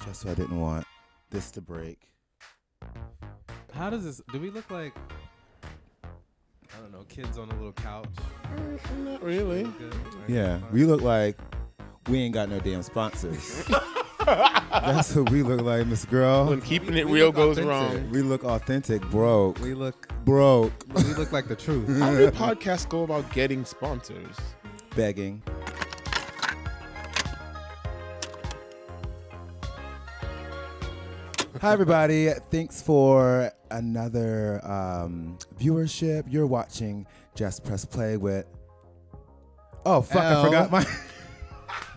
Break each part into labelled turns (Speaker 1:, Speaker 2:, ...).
Speaker 1: Just what I didn't want this to break.
Speaker 2: How does this? Do we look like? I don't know, kids on a little couch.
Speaker 3: Not really.
Speaker 1: Yeah, we look like we ain't got no damn sponsors. That's what we look like, Miss Girl.
Speaker 3: When keeping it real goes
Speaker 2: authentic.
Speaker 3: wrong.
Speaker 1: We look authentic, broke.
Speaker 2: We look like the truth.
Speaker 3: How do podcasts go about getting sponsors?
Speaker 1: Begging. Hi, everybody. Thanks for another viewership. You're watching Just Press Play with... Oh, fuck, I forgot my...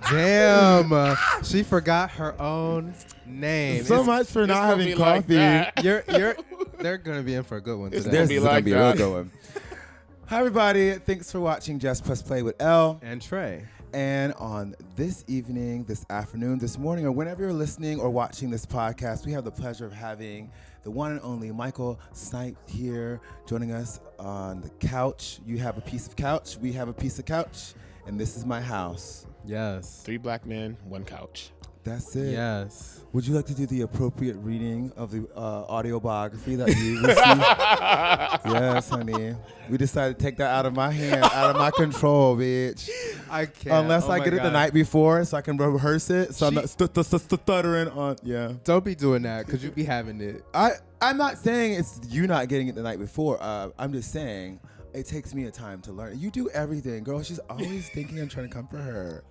Speaker 2: Damn, she forgot her own name.
Speaker 1: So much for not having coffee.
Speaker 3: Like
Speaker 2: They're gonna be in for a good one today.
Speaker 1: This
Speaker 3: be
Speaker 1: is
Speaker 3: like
Speaker 1: going to be a real
Speaker 3: that.
Speaker 1: good one. Hi, everybody. Thanks for watching Just Press Play with Elle.
Speaker 2: And Trey.
Speaker 1: And on this evening, this afternoon, this morning, or whenever you're listening or watching this podcast, we have the pleasure of having the one and only Michael Snipe here joining us on the couch. You have a piece of couch. We have a piece of couch. And this is my house.
Speaker 2: Yes.
Speaker 3: 3 black men, 1 couch.
Speaker 1: That's it.
Speaker 2: Yes.
Speaker 1: Would you like to do the appropriate reading of the audio biography that you received? Yes, honey. We decided to take that out of my hand, out of my control, bitch.
Speaker 2: I can't.
Speaker 1: Unless I get it the night before so I can rehearse it. So I'm not stuttering on, yeah.
Speaker 2: Don't be doing that because you be having it.
Speaker 1: I'm not saying it's you not getting it the night before. I'm just saying it takes me a time to learn. You do everything, girl. She's always thinking I'm trying to comfort her.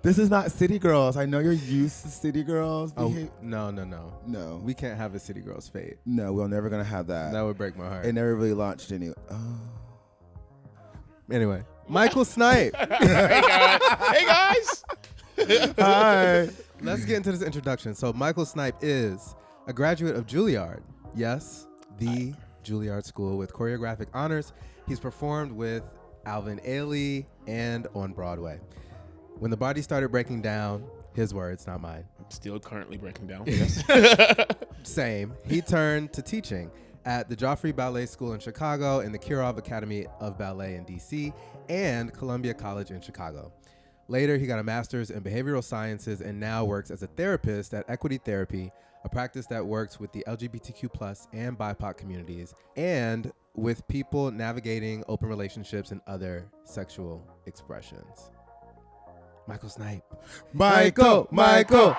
Speaker 1: This is not City Girls. I know you're used to City Girls.
Speaker 2: Oh, no.
Speaker 1: No.
Speaker 2: We can't have a City Girls fate.
Speaker 1: No, we're never going to have that.
Speaker 2: That would break my heart.
Speaker 1: It never really launched anyway. Oh.
Speaker 2: Anyway, Michael Snipe.
Speaker 3: Hey guys.
Speaker 1: Hi.
Speaker 2: Let's get into this introduction. So Michael Snipe is a graduate of Juilliard. Yes, the Juilliard School with choreographic honors. He's performed with Alvin Ailey and on Broadway. When the body started breaking down, his words, not mine.
Speaker 3: Still currently breaking down. Yes.
Speaker 2: Same. He turned to teaching at the Joffrey Ballet School in Chicago and the Kirov Academy of Ballet in DC and Columbia College in Chicago. Later, he got a master's in behavioral sciences and now works as a therapist at Equity Therapy, a practice that works with the LGBTQ+ and BIPOC communities and with people navigating open relationships and other sexual expressions. Michael Snipe.
Speaker 1: Michael. Hey.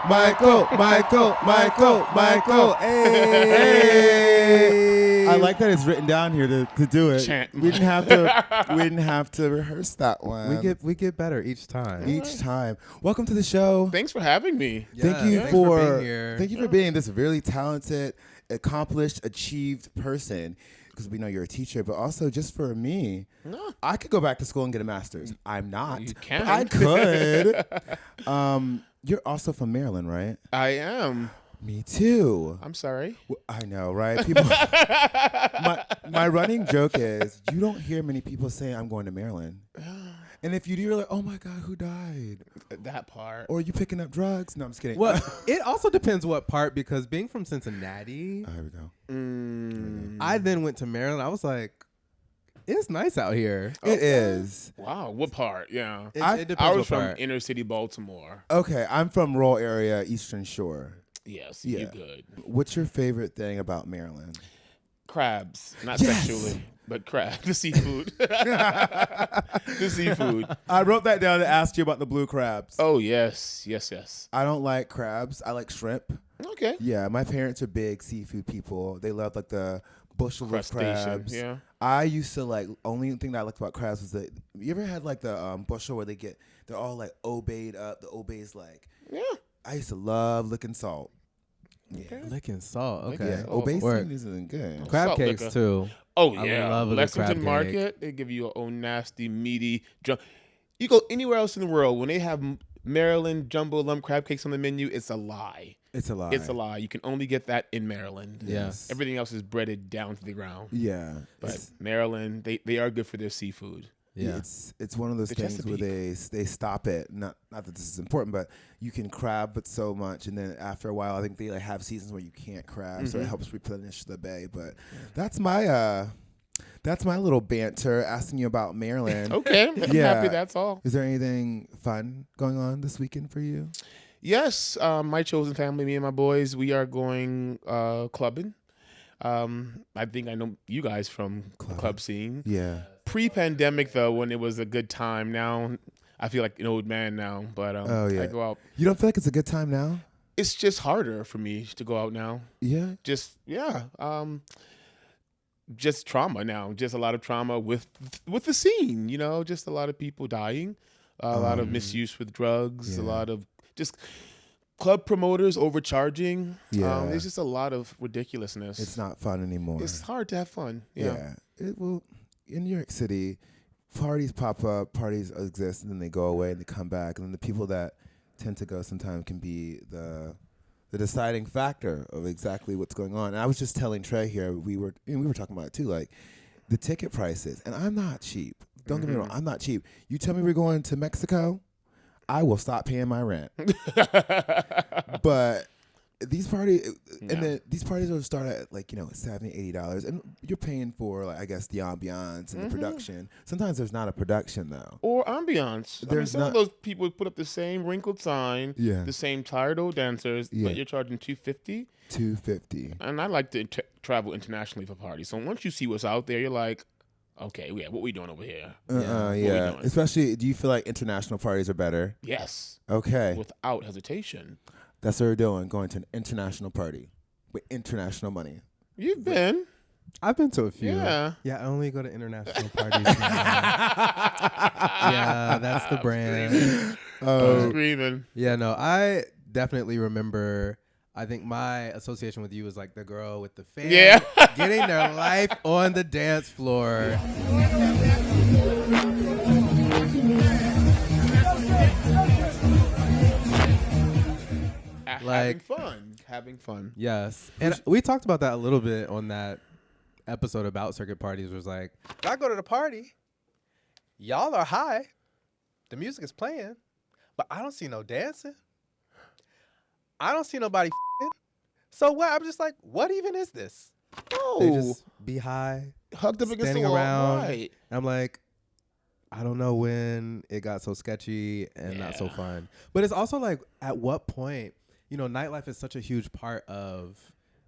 Speaker 1: I like that it's written down here to do it.
Speaker 3: Chant.
Speaker 1: We didn't have to rearse that one.
Speaker 2: We get better each time.
Speaker 1: Each time. Welcome to the show.
Speaker 3: Thanks for having me.
Speaker 1: Thank you
Speaker 2: thanks
Speaker 1: for
Speaker 2: being here.
Speaker 1: Thank you for being this really talented, accomplished, achieved person. Because we know you're a teacher, but also just for me, I could go back to school and get a master's. I'm not.
Speaker 3: You can.
Speaker 1: But I could. You're also from Maryland, right?
Speaker 3: I am.
Speaker 1: Me too.
Speaker 3: I'm sorry.
Speaker 1: I know, right? People. my running joke is you don't hear many people saying I'm going to Maryland. And if you do, you're like, oh my God, who died?
Speaker 3: That part.
Speaker 1: Or are you picking up drugs? No, I'm just kidding.
Speaker 2: Well, it also depends what part, because being from Cincinnati,
Speaker 1: Here we go.
Speaker 2: I then went to Maryland. I was like, it's nice out here.
Speaker 1: It is.
Speaker 3: Wow. What part? Yeah.
Speaker 2: It depends
Speaker 3: I was
Speaker 2: what
Speaker 3: from
Speaker 2: part.
Speaker 3: inner city Baltimore.
Speaker 1: Okay, I'm from rural area, Eastern Shore.
Speaker 3: Yes.
Speaker 1: Yeah.
Speaker 3: You good.
Speaker 1: What's your favorite thing about Maryland?
Speaker 3: Crabs. Not
Speaker 1: Yes.
Speaker 3: sexually, but crab. The seafood. The seafood.
Speaker 1: I wrote that down to ask you about the blue crabs.
Speaker 3: Oh, yes. Yes.
Speaker 1: I don't like crabs. I like shrimp.
Speaker 3: Okay.
Speaker 1: Yeah, my parents are big seafood people. They love like the bushel of
Speaker 3: Crustacean.
Speaker 1: crabs.
Speaker 3: Yeah.
Speaker 1: I used to like, only thing that I liked about crabs was that, you ever had like the bushel where they're all like obeyed up. The obey's like,
Speaker 3: Yeah.
Speaker 1: I used to love licking salt.
Speaker 3: Okay.
Speaker 2: Licking salt. Okay.
Speaker 3: Licking
Speaker 1: Yeah,
Speaker 3: salt.
Speaker 1: obey
Speaker 2: Work.
Speaker 1: season isn't good.
Speaker 2: Crab
Speaker 3: Salt
Speaker 2: cakes
Speaker 3: liquor.
Speaker 2: too.
Speaker 3: Oh,
Speaker 2: I
Speaker 3: yeah.
Speaker 2: love a good
Speaker 3: Lexington
Speaker 2: crab
Speaker 3: Market,
Speaker 2: cake.
Speaker 3: they give you your own nasty, meaty jump. You go anywhere else in the world, when they have Maryland jumbo lump crab cakes on the menu, it's a lie.
Speaker 1: It's a lie.
Speaker 3: It's a lie. You can only get that in Maryland.
Speaker 2: Yes.
Speaker 3: Everything else is breaded down to the ground.
Speaker 1: Yeah.
Speaker 3: But Maryland, they are good for their seafood.
Speaker 2: Yeah.
Speaker 1: It's one of those
Speaker 3: The
Speaker 1: things where
Speaker 3: Chesapeake.
Speaker 1: they stop it. Not that this is important, but you can crab but so much, and then after a while, I think they like have seasons where you can't crab, so it helps replenish the bay. But that's my little banter asking you about Maryland.
Speaker 3: Okay. I'm
Speaker 1: Yeah.
Speaker 3: happy that's all.
Speaker 1: Is there anything fun going on this weekend for you?
Speaker 3: Yes, my chosen family, me and my boys, we are going clubbing. I think I know you guys from the club scene.
Speaker 1: Yeah.
Speaker 3: Pre-pandemic, though, when it was a good time. Now, I feel like an old man now, but
Speaker 1: Oh yeah.
Speaker 3: I go out.
Speaker 1: You don't feel like it's a good time now?
Speaker 3: It's just harder for me to go out now.
Speaker 1: Yeah.
Speaker 3: Just just trauma now. Just a lot of trauma with the scene. Just a lot of people dying, a lot of misuse with drugs, a lot of just club promoters overcharging.
Speaker 1: Yeah.
Speaker 3: There's just a lot of ridiculousness.
Speaker 1: It's not fun anymore.
Speaker 3: It's hard to have fun. Yeah.
Speaker 1: It will. In New York City, parties pop up, parties exist, and then they go away and they come back. And then the people that tend to go sometimes can be the deciding factor of exactly what's going on. And I was just telling Trey here, we were talking about it too, like the ticket prices. And I'm not cheap. Don't get me wrong, I'm not cheap. You tell me we're going to Mexico, I will stop paying my rent. But these parties, and then these parties will start at like $70, $80, and you're paying for like I guess the ambiance and the production. Sometimes there's not a production though,
Speaker 3: or ambiance. Some of those people put up the same wrinkled sign, the same tired old dancers, but you're charging $250.
Speaker 1: $250.
Speaker 3: And I like to travel internationally for parties. So once you see what's out there, you're like, okay, what we doing over here?
Speaker 1: Yeah. Especially, do you feel like international parties are better?
Speaker 3: Yes.
Speaker 1: Okay.
Speaker 3: Without hesitation.
Speaker 1: That's what we're doing, going to an international party with international money.
Speaker 3: You've been.
Speaker 2: I've been to a few.
Speaker 3: Yeah.
Speaker 2: Yeah, I only go to international parties now. Yeah, that's the brand.
Speaker 3: Screaming.
Speaker 2: Yeah, no, I definitely remember. I think my association with you was like the girl with the fan getting their life on the dance floor.
Speaker 3: Having fun.
Speaker 2: Yes. And we talked about that a little bit on that episode about circuit parties. It was like, I go to the party. Y'all are high. The music is playing. But I don't see no dancing. I don't see nobody f***ing. So what? I'm just like, what even is this?
Speaker 3: Oh.
Speaker 2: They just be high.
Speaker 3: Hugged up against
Speaker 2: standing
Speaker 3: the wall.
Speaker 2: around.
Speaker 3: Right.
Speaker 2: And I'm like, I don't know when it got so sketchy and not so fun. But it's also like, at what point, nightlife is such a huge part of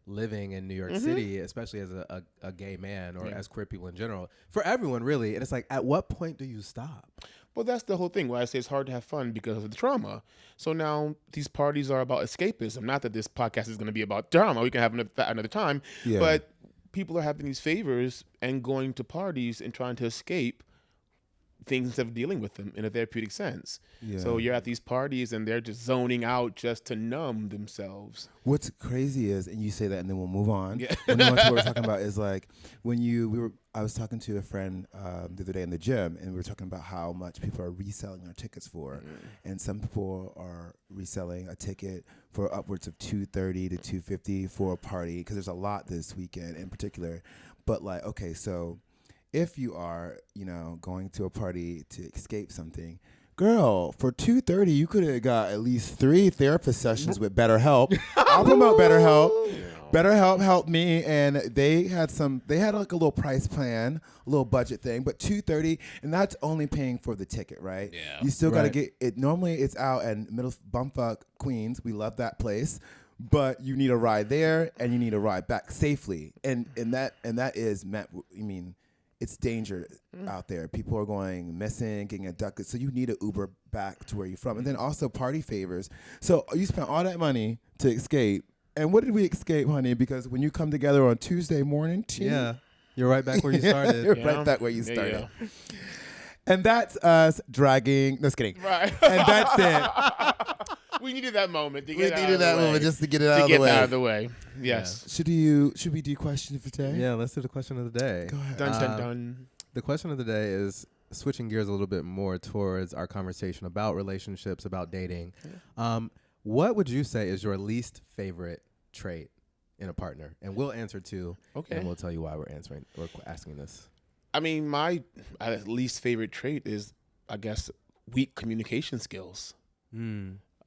Speaker 2: living in New York City, especially as a gay man or as queer people in general. For everyone, really. And it's like, at what point do you stop?
Speaker 3: Well, that's the whole thing. Why I say it's hard to have fun because of the trauma. So now these parties are about escapism. Not that this podcast is going to be about drama. We can have another time.
Speaker 1: Yeah.
Speaker 3: But people are having these favors and going to parties and trying to escape things instead of dealing with them in a therapeutic sense. Yeah. So you're at these parties and they're just zoning out just to numb themselves.
Speaker 1: What's crazy is, and you say that and then we'll move on. Yeah. We'll move on to what we're talking about is like when I was talking to a friend the other day in the gym, and we were talking about how much people are reselling their tickets for. And some people are reselling a ticket for upwards of $230 to $250 for a party, because there's a lot this weekend in particular. But like, okay, so if you are, going to a party to escape something, girl, for $230, you could have got at least 3 therapist sessions with BetterHelp. I'll promote BetterHelp. BetterHelp helped me, and they had like a little price plan, a little budget thing, but $230, and that's only paying for the ticket, right?
Speaker 3: Yeah.
Speaker 1: You still got to get it. Normally, it's out in middle bumfuck Queens. We love that place. But you need a ride there, and you need a ride back safely, and that is meant. It's danger out there. People are going missing, getting abducted. So you need an Uber back to where you're from. And then also party favors. So you spent all that money to escape. And what did we escape, honey? Because when you come together on Tuesday morning,
Speaker 2: you're right back where you started.
Speaker 1: You're right back where you started. Yeah. And that's us dragging. No, just kidding.
Speaker 3: Right.
Speaker 1: And that's it.
Speaker 3: We needed that moment.
Speaker 1: We needed that moment just to get it out of the way.
Speaker 3: Yes.
Speaker 1: Yeah. Should we do question of the day?
Speaker 2: Yeah, let's do the question of the day.
Speaker 1: Go ahead.
Speaker 3: Dun, dun, dun.
Speaker 2: The question of the day is switching gears a little bit more towards our conversation about relationships, about dating. Yeah. What would you say is your least favorite trait in a partner? And we'll answer too. Okay. And we'll tell you why we're asking this.
Speaker 3: I mean, my least favorite trait is, I guess, weak communication skills.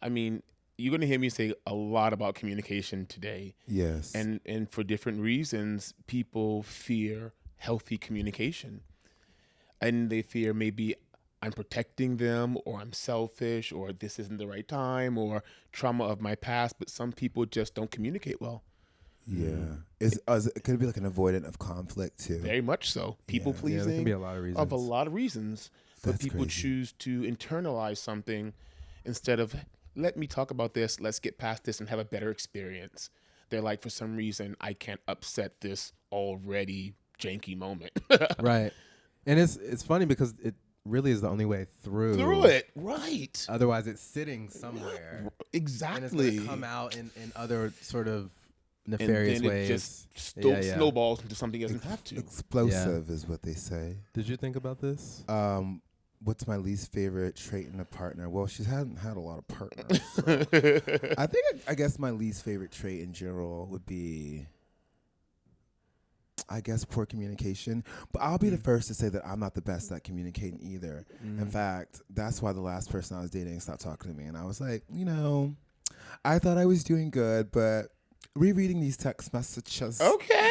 Speaker 3: I mean, you're going to hear me say a lot about communication today.
Speaker 1: Yes.
Speaker 3: And for different reasons, people fear healthy communication. And they fear maybe I'm protecting them, or I'm selfish, or this isn't the right time, or trauma of my past. But some people just don't communicate well.
Speaker 1: Yeah. It could be like an avoidant of conflict too.
Speaker 3: Very much so. People
Speaker 2: Yeah,
Speaker 3: pleasing.
Speaker 2: there can be a lot of reasons.
Speaker 3: Of a lot of reasons. But
Speaker 1: That's
Speaker 3: people
Speaker 1: crazy.
Speaker 3: choose to internalize something instead of, let me talk about this, let's get past this and have a better experience. They're like, for some reason, I can't upset this already janky moment.
Speaker 2: Right. And it's funny because it really is the only way through
Speaker 3: it. Right.
Speaker 2: Otherwise, it's sitting somewhere.
Speaker 3: Exactly.
Speaker 2: And it's going to come out in other sort of
Speaker 3: and
Speaker 2: nefarious
Speaker 3: then
Speaker 2: ways.
Speaker 3: it just
Speaker 2: Yeah.
Speaker 3: snowballs into something it doesn't have to.
Speaker 1: Explosive is what they say.
Speaker 2: Did you think about this?
Speaker 1: What's my least favorite trait in a partner? Well, she hasn't had a lot of partners. So. I guess my least favorite trait in general would be, I guess, poor communication. But I'll be the first to say that I'm not the best at communicating either. In fact, that's why the last person I was dating stopped talking to me. And I was like, I thought I was doing good, but rereading these text messages.
Speaker 3: Okay.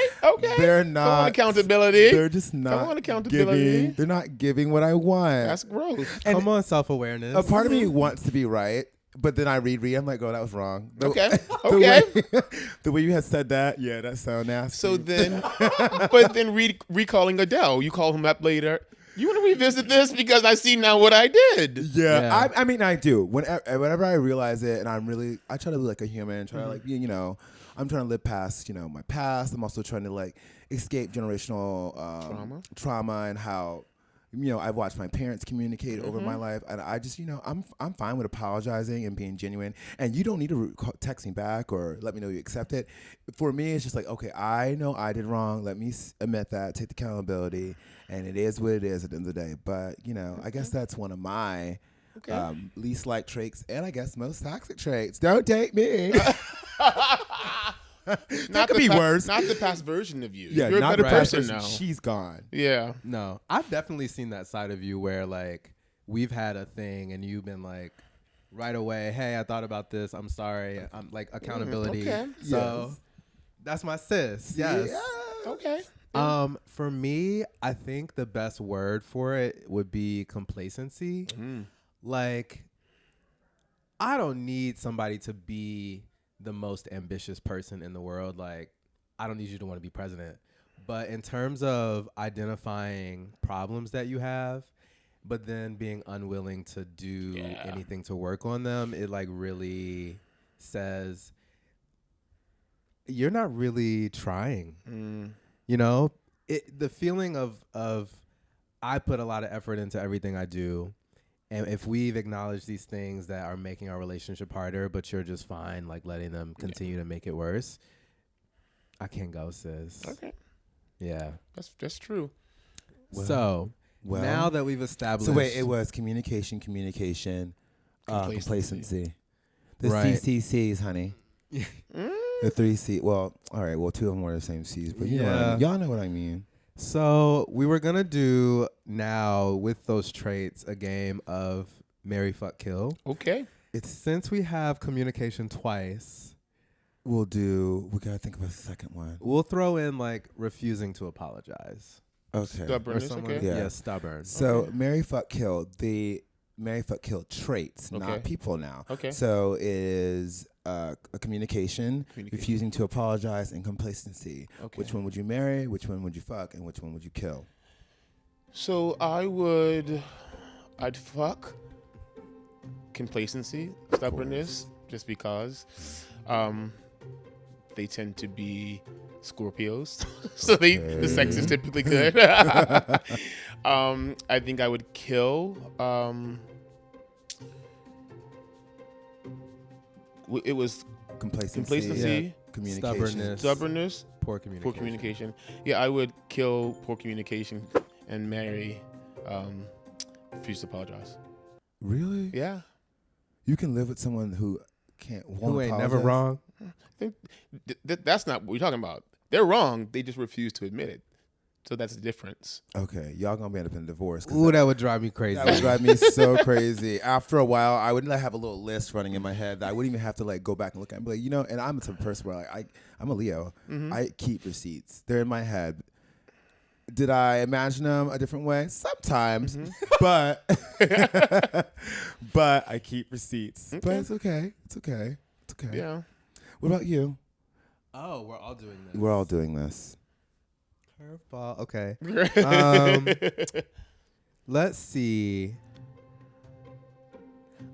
Speaker 1: They're
Speaker 3: Come on,
Speaker 1: not.
Speaker 3: accountability.
Speaker 1: They're just not.
Speaker 3: Come on, accountability.
Speaker 1: Giving. They're not giving what I want.
Speaker 3: That's growth.
Speaker 1: And
Speaker 2: Come on, self-awareness.
Speaker 1: a part of me wants to be right, but then I read. I'm like, oh, that was wrong.
Speaker 3: Okay.
Speaker 1: The way you had said that, yeah, that sound nasty.
Speaker 3: So then, but then recalling Adele, you call him up later. You want to revisit this because I see now what I did.
Speaker 1: Yeah. I mean, I do. Whenever I realize it, and I try to be like a human, try to like be, I'm trying to live past, my past. I'm also trying to like escape generational trauma and how, I've watched my parents communicate over my life, and I just, I'm fine with apologizing and being genuine. And you don't need to text me back or let me know you accept it. For me, it's just like, okay, I know I did wrong. Let me admit that, take the accountability, and it is what it is at the end of the day. But I guess that's one of my least liked traits, and I guess most toxic traits. Don't date me. That could be worse.
Speaker 3: Not the past version of you.
Speaker 1: Yeah,
Speaker 3: you're a
Speaker 1: not
Speaker 3: better
Speaker 1: the past
Speaker 3: person
Speaker 1: version.
Speaker 3: now.
Speaker 1: She's gone.
Speaker 3: Yeah.
Speaker 2: No, I've definitely seen that side of you where like we've had a thing and you've been like right away, hey, I thought about this. I'm sorry. I'm like accountability.
Speaker 3: Okay.
Speaker 2: So that's my sis. Yes.
Speaker 1: Yeah.
Speaker 3: Okay.
Speaker 2: For me, I think the best word for it would be complacency. Like, I don't need somebody to be the most ambitious person in the world. Like, I don't need you to want to be president. But in terms of identifying problems that you have, but then being unwilling to do anything to work on them, it like really says you're not really trying. The feeling of I put a lot of effort into everything I do. And if we've acknowledged these things that are making our relationship harder, but you're just fine, like letting them continue to make it worse, I can't go, sis.
Speaker 3: Okay.
Speaker 2: Yeah.
Speaker 3: That's true.
Speaker 2: Well, now that we've established.
Speaker 1: So wait, it was communication, complacency. The
Speaker 2: Right.
Speaker 1: CCCs, honey. The 3 C. Well, all right. Well, 2 of them were the same C's, but y'all know what I mean.
Speaker 2: So we were going to do now with those traits a game of marry, fuck, kill.
Speaker 3: Okay.
Speaker 2: Since we have communication twice,
Speaker 1: we gotta think of a second one.
Speaker 2: we'll throw in like refusing to apologize.
Speaker 1: Okay.
Speaker 3: Stubbornness. Okay.
Speaker 1: Yeah.
Speaker 2: Stubborn.
Speaker 1: So marry, fuck, kill. The marry, fuck, kill traits,
Speaker 3: Okay.
Speaker 1: not people now.
Speaker 3: Okay.
Speaker 1: So it is a communication, refusing to apologize, and complacency.
Speaker 3: Okay.
Speaker 1: Which one would you marry? Which one would you fuck? And which one would you kill?
Speaker 3: So I'd fuck complacency, stubbornness, just because they tend to be Scorpios, so the sex is typically good. I think I would kill. It was complacency,
Speaker 1: communication,
Speaker 3: stubbornness,
Speaker 2: poor communication.
Speaker 3: poor communication. Yeah, I would kill poor communication and marry refuse to apologize.
Speaker 1: Really?
Speaker 3: Yeah.
Speaker 1: You can live with someone who won't
Speaker 2: Who ain't
Speaker 1: apologize?
Speaker 2: never wrong.
Speaker 3: I think that's not what we're talking about. They're wrong. They just refuse to admit it. So that's the difference.
Speaker 1: Okay, y'all gonna end up in divorce.
Speaker 2: Ooh, that would drive me crazy.
Speaker 1: That would drive me so crazy. After a while, I would have a little list running in my head that I wouldn't even have to like go back and look at. And be like, and I'm the type of person where I'm a Leo. I keep receipts. They're in my head. Did I imagine them a different way? Sometimes, but but I keep receipts.
Speaker 3: Okay.
Speaker 1: But it's okay. It's okay. It's okay.
Speaker 3: Yeah.
Speaker 1: What about you?
Speaker 2: Oh, we're all doing this.
Speaker 1: We're all doing this.
Speaker 2: Curveball. Okay. Let's see.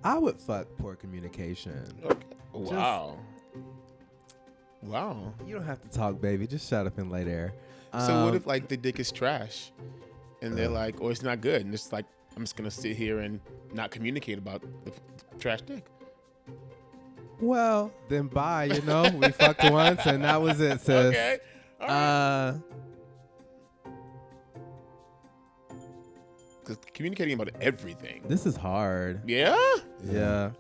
Speaker 2: I would fuck poor communication.
Speaker 3: Okay. Wow. Wow.
Speaker 2: You don't have to talk, baby. Just shut up and lay there.
Speaker 3: So what if like the dick is trash, and they're like, or it's not good, and it's like I'm just gonna sit here and not communicate about the trash dick.
Speaker 2: Well, then bye. You know, we fucked once, and that was it, sis.
Speaker 3: Okay. All right. Because communicating about everything.
Speaker 2: This is hard.
Speaker 3: Yeah.
Speaker 2: Yeah.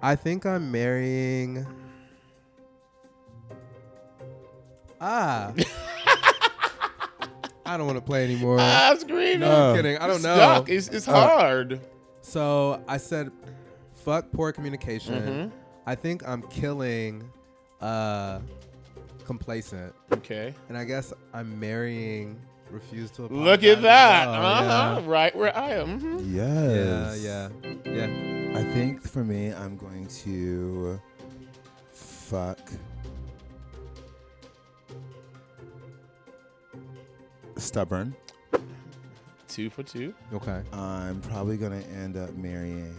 Speaker 2: I think I'm marrying. I don't want to play anymore.
Speaker 3: I'm screaming.
Speaker 2: No, I'm kidding. I don't know.
Speaker 3: Stuck. It's hard.
Speaker 2: So I said, fuck poor communication. I think I'm killing complacent.
Speaker 3: Okay.
Speaker 2: And I guess I'm marrying refuse to apologize.
Speaker 3: Look at that.
Speaker 2: Yeah.
Speaker 3: Right where I am.
Speaker 1: Yes.
Speaker 2: Yeah.
Speaker 1: I think for me, I'm going to fuck stubborn.
Speaker 3: 2 for 2.
Speaker 2: Okay.
Speaker 1: I'm probably going to end up marrying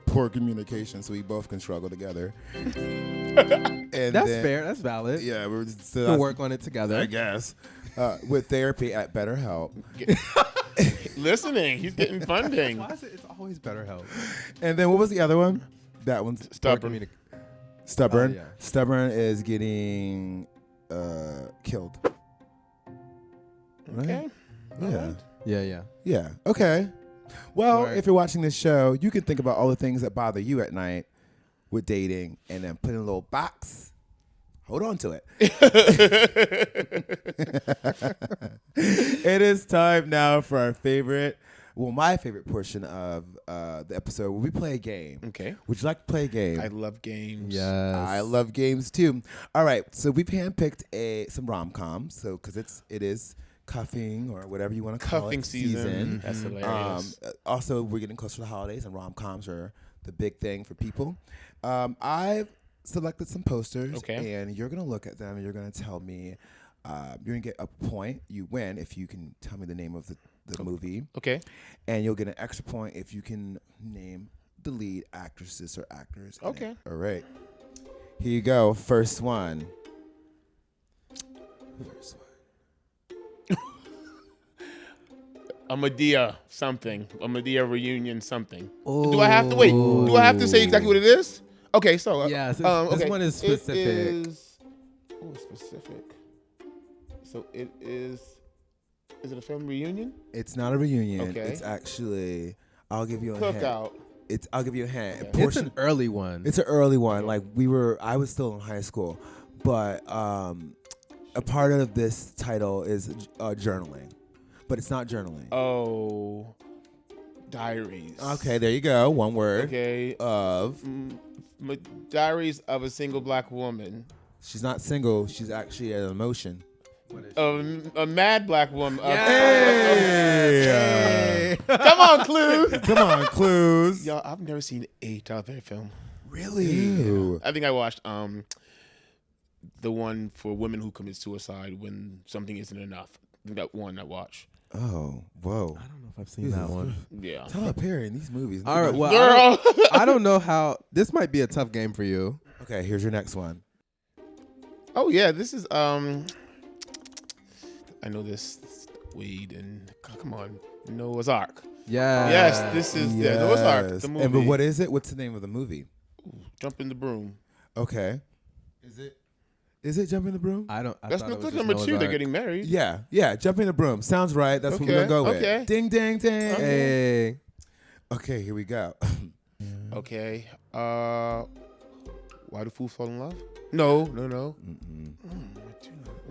Speaker 1: poor communication, so we both can struggle together. And
Speaker 2: That's fair. That's valid.
Speaker 1: Yeah, we're
Speaker 2: We'll work on it together.
Speaker 1: I guess. With therapy at BetterHelp.
Speaker 3: Listening. He's getting funding.
Speaker 2: Why is it? It's always better help.
Speaker 1: And then what was the other one? That one's
Speaker 3: Stubborn.
Speaker 1: Stubborn.
Speaker 2: Yeah.
Speaker 1: Stubborn is getting killed.
Speaker 3: Okay.
Speaker 1: Right?
Speaker 2: Yeah.
Speaker 1: Yeah. Okay. Well,
Speaker 2: Right.
Speaker 1: if you're watching this show, you can think about all the things that bother you at night with dating and then put in a little box. Hold on to it. It is time now for our my favorite portion of the episode where we play a game.
Speaker 3: Okay.
Speaker 1: Would you like to play a game?
Speaker 3: I love games.
Speaker 2: Yes.
Speaker 1: I love games too. All right, so we've handpicked some rom-coms, so because it is cuffing or whatever you want to call
Speaker 3: Cuffing
Speaker 1: it.
Speaker 3: season. That's hilarious.
Speaker 1: Also, we're getting closer to the holidays, and rom-coms are the big thing for people. I've selected some posters,
Speaker 3: Okay.
Speaker 1: and you're gonna look at them, and you're gonna tell me. You're gonna get a point. You win if you can tell me the name of the movie.
Speaker 3: Okay.
Speaker 1: And you'll get an extra point if you can name the lead actresses or actors. in
Speaker 3: Okay.
Speaker 1: it. All right. Here you go. First one.
Speaker 3: A Medea something. A Medea reunion something. Do I have to wait? Do I have to say exactly what it is? Okay, so
Speaker 2: Yes, this
Speaker 3: okay.
Speaker 2: one is specific.
Speaker 3: It is specific. So it is. Is it a family reunion?
Speaker 1: It's not a reunion.
Speaker 3: Okay.
Speaker 1: It's actually. I'll give you a hint.
Speaker 3: Cookout.
Speaker 1: I'll give you a hint.
Speaker 3: Okay.
Speaker 2: It's an early one.
Speaker 1: It's an early one. Like I was still in high school, but a part of this title is journaling, but it's not journaling.
Speaker 3: Oh, diaries.
Speaker 1: Okay, there you go. One word.
Speaker 3: Okay.
Speaker 1: Of.
Speaker 3: Diaries of a single black woman.
Speaker 1: She's not single. She's actually an emotion.
Speaker 3: A mad black woman.
Speaker 1: Hey!
Speaker 3: Come on, Clues.
Speaker 1: Come on, Clues.
Speaker 3: Y'all, I've never seen a Tyler Perry film.
Speaker 1: Really? Ew.
Speaker 3: I think I watched the one for women who commit suicide when something isn't enough. I think that one I watched.
Speaker 1: Oh, whoa.
Speaker 2: I don't know if I've seen that one.
Speaker 3: Yeah.
Speaker 1: Tyler Perry in these movies.
Speaker 2: All right, well,
Speaker 3: Girl.
Speaker 2: I don't know how. This might be a tough game for you.
Speaker 1: Okay, here's your next one.
Speaker 3: Oh yeah, this is I know this Wade and come on, Noah's Ark.
Speaker 2: Yeah.
Speaker 3: Yes, this is Noah's Ark, the movie.
Speaker 1: And but what is it? What's the name of the movie?
Speaker 3: Jump in the Broom.
Speaker 1: Okay. Is it Jump in the Broom?
Speaker 3: That's number 2. They're getting married.
Speaker 1: Yeah. Jump in the Broom. Sounds right. That's what we're gonna go with.
Speaker 3: Okay.
Speaker 1: Ding, ding, ding.
Speaker 2: Hey.
Speaker 1: Okay, here we go.
Speaker 3: Okay. Why do fools fall in love? No.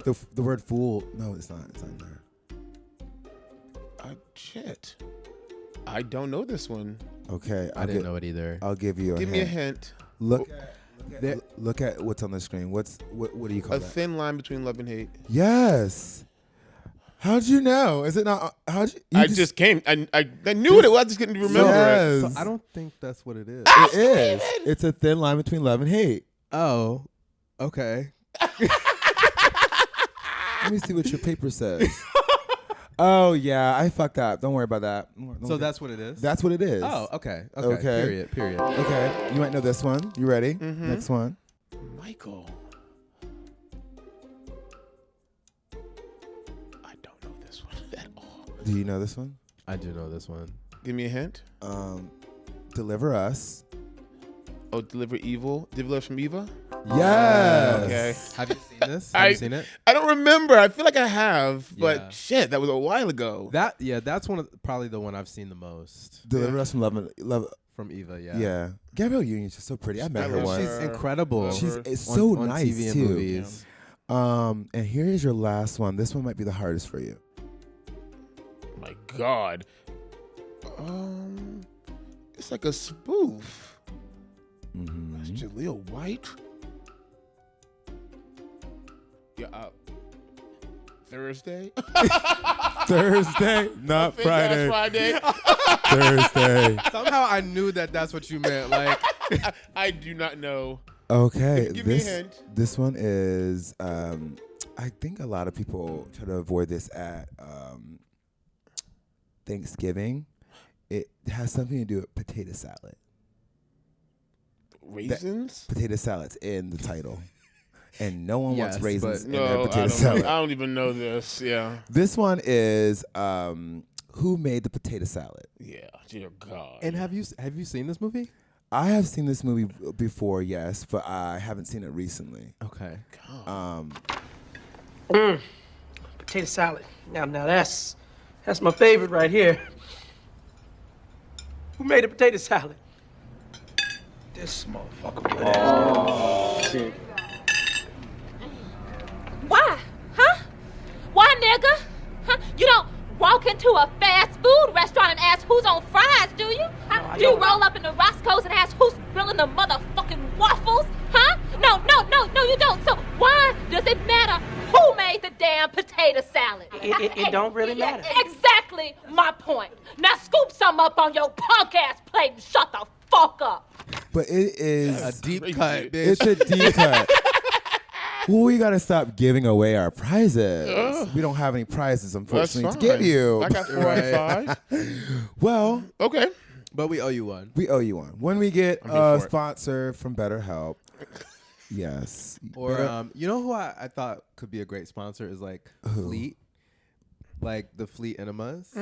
Speaker 1: The word fool. No, it's not. It's not there.
Speaker 3: Shit. I don't know this one.
Speaker 1: Okay,
Speaker 2: I didn't know it either.
Speaker 1: I'll give you a hint.
Speaker 3: Give me a hint.
Speaker 1: Look Look at what's on the screen. What do you call
Speaker 3: A
Speaker 1: that?
Speaker 3: thin line between love and hate.
Speaker 1: Yes. How'd you know? Is it not? How'd you?
Speaker 3: I just came. I knew what it was. I just couldn't remember it.
Speaker 1: Yes.
Speaker 2: So I don't think that's what it is.
Speaker 1: It is. It's a thin line between love and hate.
Speaker 2: Oh, okay.
Speaker 1: Let me see what your paper says. Oh yeah, I fucked up. Don't worry about that.
Speaker 2: So that's what it is?
Speaker 1: That's what it is.
Speaker 2: Oh, okay. Okay. Period.
Speaker 1: Okay. You might know this one. You ready?
Speaker 3: Mm-hmm.
Speaker 1: Next one.
Speaker 3: Michael. I don't know this one at all.
Speaker 1: Do you know this one?
Speaker 2: I do know this one.
Speaker 3: Give me a hint.
Speaker 1: Deliver Us.
Speaker 3: Oh, Deliver Evil. Deliver Us from Eva?
Speaker 1: Yes.
Speaker 3: Okay.
Speaker 2: Have you seen this? Have you seen it?
Speaker 3: I don't remember. I feel like I have, but
Speaker 2: Yeah.
Speaker 3: shit, that was a while ago.
Speaker 2: That's probably the one I've seen the most.
Speaker 1: Deliver Us from Love.
Speaker 2: From Eva, yeah.
Speaker 1: Yeah. Gabrielle Union's just so pretty. I met her
Speaker 3: love
Speaker 1: once.
Speaker 2: She's incredible.
Speaker 1: It's so
Speaker 2: on
Speaker 1: nice
Speaker 2: TV and
Speaker 1: too.
Speaker 2: movies.
Speaker 1: And here is your last one. This one might be the hardest for you.
Speaker 3: My God. It's like a spoof.
Speaker 1: Mm-hmm.
Speaker 3: That's Jaleel White. Yeah. Thursday.
Speaker 1: Thursday, not Friday.
Speaker 3: Friday.
Speaker 1: Thursday.
Speaker 2: Somehow I knew that's what you meant. Like,
Speaker 3: I do not know.
Speaker 1: Okay.
Speaker 3: Give me a hint.
Speaker 1: This one is. I think a lot of people try to avoid this at Thanksgiving. It has something to do with potato salad.
Speaker 3: Raisins?
Speaker 1: Potato salad's in the title. And no one wants
Speaker 2: Yes,
Speaker 1: raisins in
Speaker 3: No,
Speaker 1: their
Speaker 3: I
Speaker 1: potato
Speaker 3: don't,
Speaker 1: salad.
Speaker 3: I don't even know this. Yeah.
Speaker 1: This one is who made the potato salad?
Speaker 3: Yeah. Dear God.
Speaker 2: and have you seen this movie?
Speaker 1: I have seen this movie before, yes, but I haven't seen it recently.
Speaker 2: Okay.
Speaker 4: Potato salad. Now that's my favorite right here. Who made a potato salad? This motherfucker. Shit.
Speaker 5: Why? Huh? Why, nigga? Huh? You don't walk into a fast food restaurant and ask who's on fries, do you? Huh? Do you roll up in the Roscoe's and ask who's grilling the motherfucking waffles? Huh? No, you don't. So why does it matter who made the damn potato salad?
Speaker 4: It don't really matter.
Speaker 5: Exactly my point. Now scoop some up on your punk ass plate and shut the fuck up.
Speaker 1: But it is
Speaker 2: A deep
Speaker 3: crazy.
Speaker 2: cut, bitch.
Speaker 1: It's a deep cut. Well, we gotta stop giving away our prizes. We don't have any prizes, unfortunately, to give you.
Speaker 3: I got 4 out of 5.
Speaker 1: Well,
Speaker 3: Okay.
Speaker 2: But we owe you one.
Speaker 1: we owe you one. When we get
Speaker 3: I'm here
Speaker 1: a
Speaker 3: for it.
Speaker 1: sponsor from BetterHelp, yes.
Speaker 2: Or you know who I thought could be a great sponsor is like Fleet, like the Fleet enemas.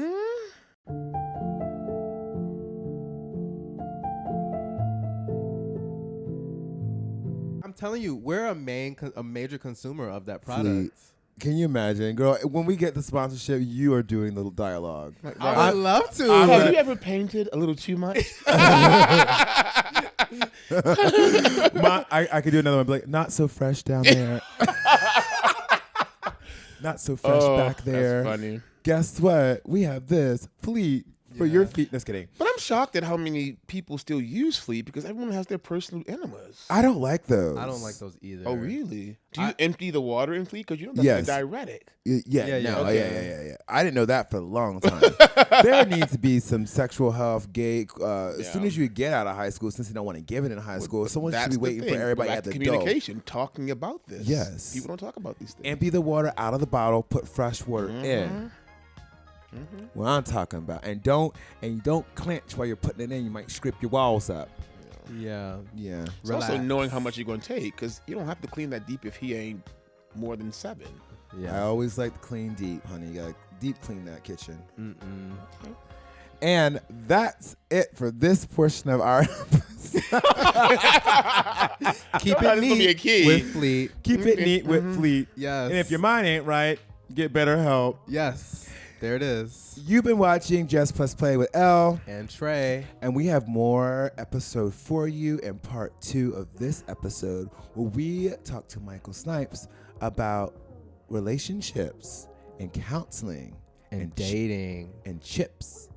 Speaker 2: I'm telling you, we're a major consumer of that product.
Speaker 1: Fleet. Can you imagine, girl? When we get the sponsorship, you are doing the dialogue.
Speaker 2: I would love to.
Speaker 3: Have you ever painted a little too much?
Speaker 1: I could do another one. Be like, not so fresh down there. Not so fresh back there.
Speaker 3: That's funny.
Speaker 1: Guess what? We have this Fleet for your feet. Just kidding.
Speaker 3: But I'm shocked at how many people still use Fleet because everyone has their personal enemas.
Speaker 1: I don't like those.
Speaker 2: I don't like those either.
Speaker 3: Oh, really? Do you empty the water in Fleet? Because you know that's
Speaker 1: Yes.
Speaker 3: a diuretic.
Speaker 1: Yeah.
Speaker 3: Okay.
Speaker 1: Yeah. I didn't know that for a long time. There needs to be some sexual health, gay. As soon as you get out of high school, since you don't want to give it in high school, someone should
Speaker 3: That's
Speaker 1: be
Speaker 3: the
Speaker 1: waiting
Speaker 3: thing.
Speaker 1: for everybody
Speaker 3: Back
Speaker 1: at
Speaker 3: to
Speaker 1: the door.
Speaker 3: communication, talking about this.
Speaker 1: Yes.
Speaker 3: People don't talk about these things.
Speaker 1: Empty the water out of the bottle. Put fresh water in. What I'm talking about, and you don't clench while you're putting it in. You might scrape your walls up.
Speaker 2: Yeah.
Speaker 1: Yeah.
Speaker 3: It's also knowing how much you're going to take because you don't have to clean that deep if he ain't more than 7.
Speaker 1: I
Speaker 2: Yeah.
Speaker 1: always like to clean deep, honey. You gotta deep clean that kitchen.
Speaker 2: Mm-mm.
Speaker 1: And that's it for this portion of our
Speaker 2: Keep it
Speaker 3: That's gonna be a
Speaker 2: neat
Speaker 3: key.
Speaker 2: with Fleet.
Speaker 1: Keep it neat with Fleet.
Speaker 2: Yes.
Speaker 1: And if your mind ain't right, get BetterHelp.
Speaker 2: Yes. There it is.
Speaker 1: You've been watching Just Plus Play with Elle,
Speaker 2: And Trey.
Speaker 1: and we have more episode for you in part 2 of this episode where we talk to Michael Snipes about relationships and counseling
Speaker 2: And dating.
Speaker 1: and chips.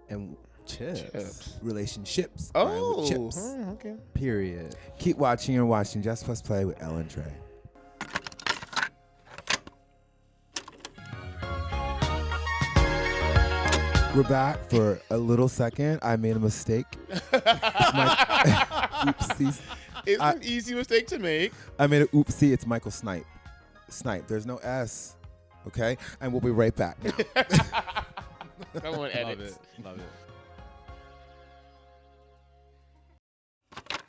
Speaker 2: And Chips.
Speaker 1: Relationships.
Speaker 3: Oh,
Speaker 1: with chips.
Speaker 3: okay.
Speaker 2: Period.
Speaker 1: Keep watching. You're watching Just Plus Play with Elle and Trey. We're back for a little second. I made a mistake. Oopsies.
Speaker 3: It's an easy mistake to make.
Speaker 1: I made an oopsie. It's Michael Snipe. Snipe. There's no S. Okay? And we'll be right back now.
Speaker 3: Come on, edit.
Speaker 2: Love it.